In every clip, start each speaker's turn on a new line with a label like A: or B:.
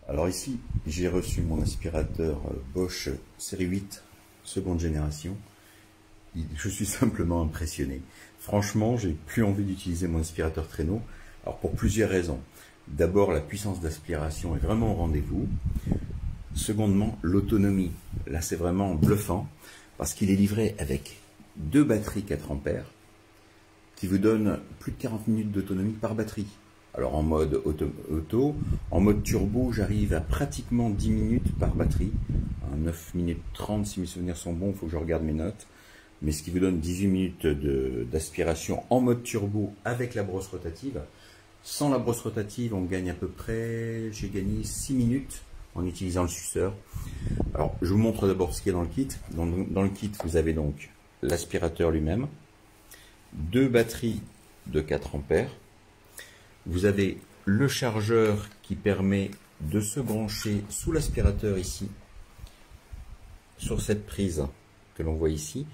A: Alors ici, j'ai reçu mon aspirateur Bosch série 8, seconde génération. Je suis simplement impressionné. Franchement, j'ai plus envie d'utiliser mon aspirateur traîneau. Alors pour plusieurs raisons. D'abord, la puissance d'aspiration est vraiment au rendez-vous. Secondement, l'autonomie. Là, c'est vraiment bluffant parce qu'il est livré avec 2 batteries 4 ampères qui vous donnent plus de 40 minutes d'autonomie par batterie. Alors en mode auto, en mode turbo, j'arrive à pratiquement 10 minutes par batterie. 9 minutes 30 si mes souvenirs sont bons, il faut que je regarde mes notes. Mais ce qui vous donne 18 minutes d'aspiration en mode turbo avec la brosse rotative. Sans la brosse rotative, on gagne à peu près, j'ai gagné 6 minutes en utilisant le suceur. Alors je vous montre d'abord ce qu'il y a dans le kit. Dans le kit, vous avez donc l'aspirateur lui-même, 2 batteries de 4 ampères. Vous avez le chargeur qui permet de se brancher sous l'aspirateur ici, sur cette prise que l'on voit ici.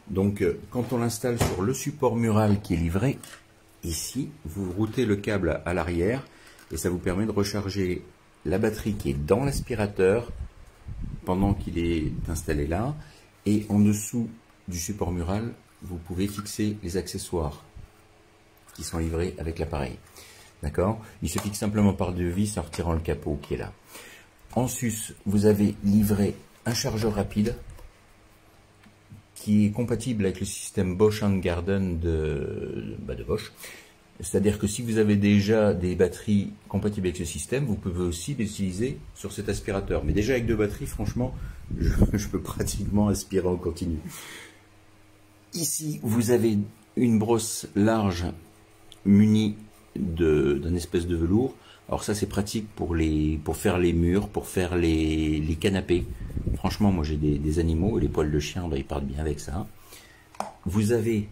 A: Donc quand on l'installe sur le support mural qui est livré, ici, vous routez le câble à l'arrière et ça vous permet de recharger la batterie qui est dans l'aspirateur pendant qu'il est installé là. Et en dessous du support mural, vous pouvez fixer les accessoires qui sont livrés avec l'appareil. D'accord? Il se fixe simplement par 2 vis en retirant le capot qui est là. En sus, vous avez livré un chargeur rapide qui est compatible avec le système Bosch Garden de Bosch. C'est-à-dire que si vous avez déjà des batteries compatibles avec ce système, vous pouvez aussi les utiliser sur cet aspirateur. Mais déjà avec 2 batteries, franchement, je peux pratiquement aspirer en continu. Ici, vous avez une brosse large munie d'un espèce de velours. Alors ça c'est pratique pour faire les murs, pour faire les canapés. Franchement, moi j'ai des animaux et les poils de chien, ils partent bien avec ça. Vous avez,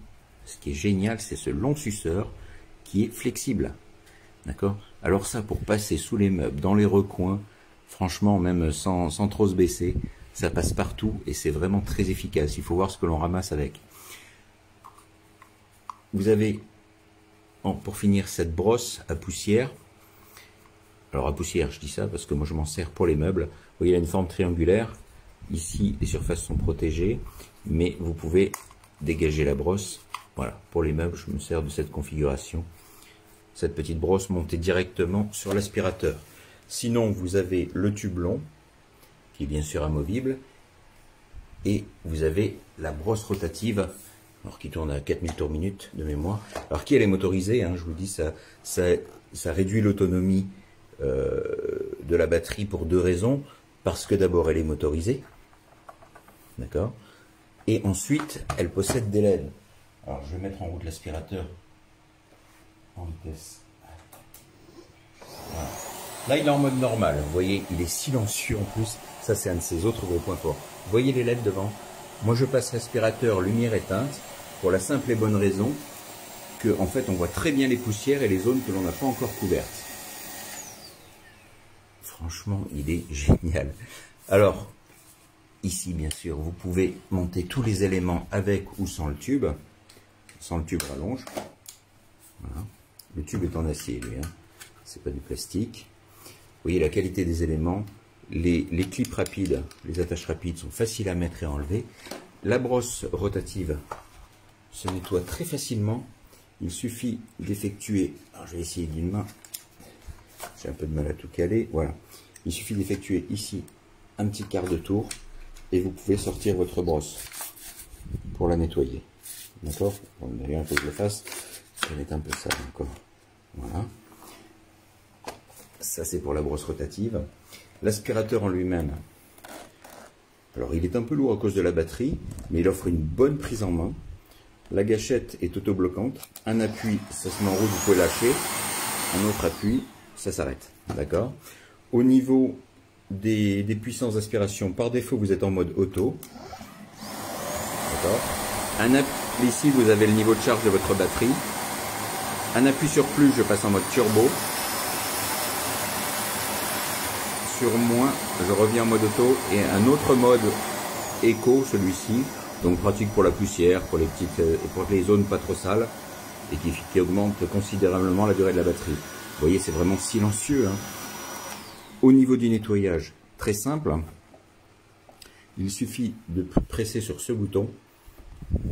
A: ce qui est génial, c'est ce long suceur qui est flexible. D'accord? Alors ça, pour passer sous les meubles, dans les recoins, franchement, même sans trop se baisser, ça passe partout et c'est vraiment très efficace. Il faut voir ce que l'on ramasse avec. Vous avez, pour finir, cette brosse à poussière. Alors à poussière, je dis ça parce que moi je m'en sers pour les meubles. Vous voyez, il a une forme triangulaire. Ici, les surfaces sont protégées, mais vous pouvez dégager la brosse. Voilà, pour les meubles, je me sers de cette configuration. Cette petite brosse montée directement sur l'aspirateur. Sinon, vous avez le tube long, qui est bien sûr amovible, et vous avez la brosse rotative, alors qui tourne à 4000 tours minute de mémoire. Alors qui elle est motorisée, hein, je vous dis, ça réduit l'autonomie de la batterie pour 2 raisons. Parce que d'abord elle est motorisée, d'accord, et ensuite elle possède des LED. Alors je vais mettre en route l'aspirateur en vitesse. Voilà. Là il est en mode normal, vous voyez, il est silencieux en plus. Ça c'est un de ses autres gros points forts. Vous voyez les LED devant? Moi je passe l'aspirateur lumière éteinte pour la simple et bonne raison que en fait on voit très bien les poussières et les zones que l'on n'a pas encore couvertes. Franchement, il est génial. Alors, ici, bien sûr, vous pouvez monter tous les éléments avec ou sans le tube rallonge. Voilà. Le tube est en acier, lui, hein. C'est pas du plastique. Vous voyez la qualité des éléments. Les clips rapides, les attaches rapides sont faciles à mettre et à enlever. La brosse rotative se nettoie très facilement. Il suffit d'effectuer, alors je vais essayer d'une main. J'ai un peu de mal à tout caler. Voilà. Il suffit d'effectuer ici un petit quart de tour et vous pouvez sortir votre brosse pour la nettoyer. D'accord? Bon, d'ailleurs, il faut que je le fasse. Elle est un peu sale encore. Voilà. Ça, c'est pour la brosse rotative. L'aspirateur en lui-même. Alors, il est un peu lourd à cause de la batterie, mais il offre une bonne prise en main. La gâchette est autobloquante. Un appui, ça se met en route, vous pouvez lâcher. Un autre appui, ça s'arrête, d'accord. Au niveau des puissances d'aspiration, par défaut vous êtes en mode auto, d'accord. Ici vous avez le niveau de charge de votre batterie. Un appui sur plus, je passe en mode turbo. Sur moins, je reviens en mode auto et un autre mode éco, celui-ci, donc pratique pour la poussière, pour les petites et pour les zones pas trop sales et qui augmente considérablement la durée de la batterie. Vous voyez, c'est vraiment silencieux, hein. Au niveau du nettoyage, très simple. Il suffit de presser sur ce bouton.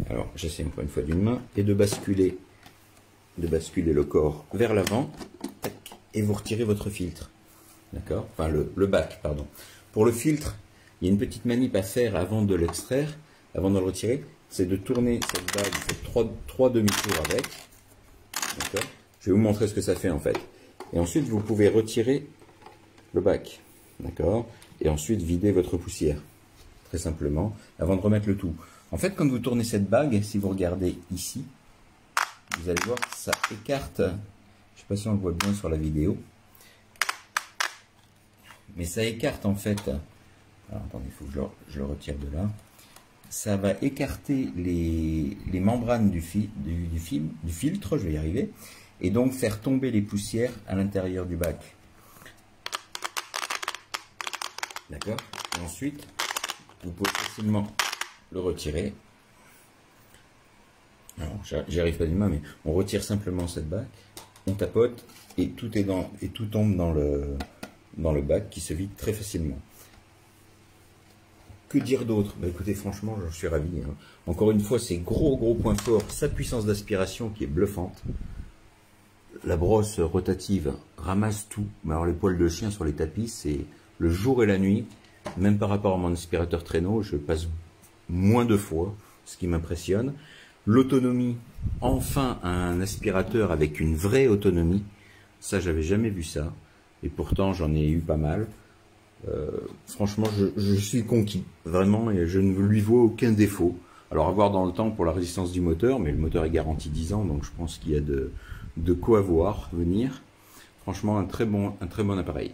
A: Alors, j'essaie encore une fois d'une main et de basculer le corps vers l'avant et vous retirez votre filtre. D'accord? Enfin, le bac, pardon. Pour le filtre, il y a une petite manip à faire avant de l'extraire, avant de le retirer. C'est de tourner cette bague, vous faites trois demi-tours avec. D'accord? Je vais vous montrer ce que ça fait en fait. Et ensuite, vous pouvez retirer le bac. D'accord? Et ensuite, vider votre poussière. Très simplement, avant de remettre le tout. En fait, quand vous tournez cette bague, si vous regardez ici, vous allez voir que ça écarte. Je ne sais pas si on le voit bien sur la vidéo. Mais ça écarte en fait. Alors attendez, il faut que je le retire de là. Ça va écarter les membranes du filtre, je vais y arriver, et donc faire tomber les poussières à l'intérieur du bac. D'accord? Et ensuite, vous pouvez facilement le retirer. Alors, j'y arrive pas d'une main, mais on retire simplement cette bague, on tapote et tout tombe dans le bac qui se vide très facilement. Que dire d'autre? Bah écoutez, franchement, je suis ravi. Hein. Encore une fois, c'est gros point fort, sa puissance d'aspiration qui est bluffante. La brosse rotative ramasse tout. Mais alors les poils de chien sur les tapis, c'est le jour et la nuit. Même par rapport à mon aspirateur traîneau, je passe moins de fois, ce qui m'impressionne. L'autonomie, enfin un aspirateur avec une vraie autonomie. Ça, j'avais jamais vu ça. Et pourtant, j'en ai eu pas mal. Franchement, je suis conquis, vraiment, et je ne lui vois aucun défaut. Alors, à voir dans le temps pour la résistance du moteur, mais le moteur est garanti 10 ans, donc je pense qu'il y a de quoi voir venir. Franchement, un très bon appareil.